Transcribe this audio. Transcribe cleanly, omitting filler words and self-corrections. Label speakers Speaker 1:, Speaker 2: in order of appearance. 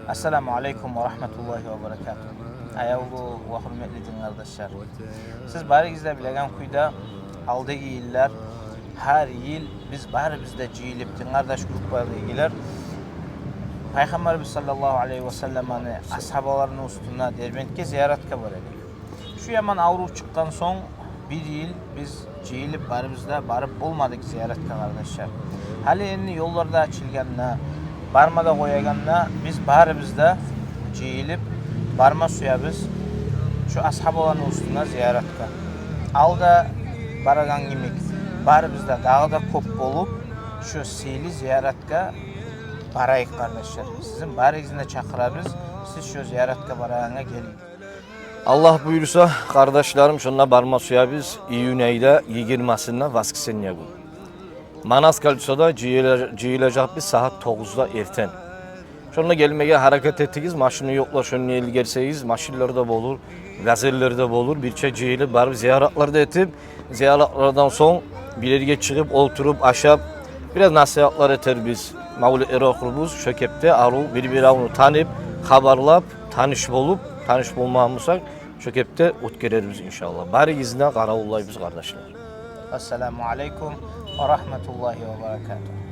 Speaker 1: Assalamu alaikum ve rahmetullahi ve berekatuhu. Ayavlu ve hürmetli din kardeşler. Siz barigizde bilegen kuyda aldığı yıllar her yıl biz bizde ciyilip din kardeş gruplarla ilgiler. Peygamberimiz sallallahu aleyhi ve sellem'in ashabalarının üstüne derbentke ziyaretka var edik. Şu yaman avru çıktan son bir yıl biz ciyilip bizde barıp bulmadık ziyaretka kardeşler. Hali enni yollarda açılganına barmada koyaganına biz bizde ciyilip barma suya biz şu ashabaların üstüne ziyaretka. Alda baragan gimik bizde dağda kop bolup şu sili ziyaretka barayık kardeşler. Sizin barigizine çakırabız. Siz şu ziyaretka barayana gelin.
Speaker 2: Allah buyursa kardeşlerim şuna barma suya biz iyun ayda 20'sinde vaskisen yagun. Manas Kalço'da ciyilecek biz saat 9'da erten. Şuna gelmeye hareket ettiğiz, maşını yokla şunu el gelseyiz, maşinleri de olur, gazelleri de olur. Birçok ciyili barıp ziyaretler de etip, ziyaretlerden son bir yere çıkıp, oturup, aşap, biraz nasihatlar eter biz. Mavlu erokurubuz, şökepte arul, bir tanıp, haberlap, tanış bulmamızsak, şökepte utgereriz inşallah. Bari izine karavullayız kardeşler.
Speaker 1: Esselamu aleyküm ve rahmetullahi ve berekatuhu.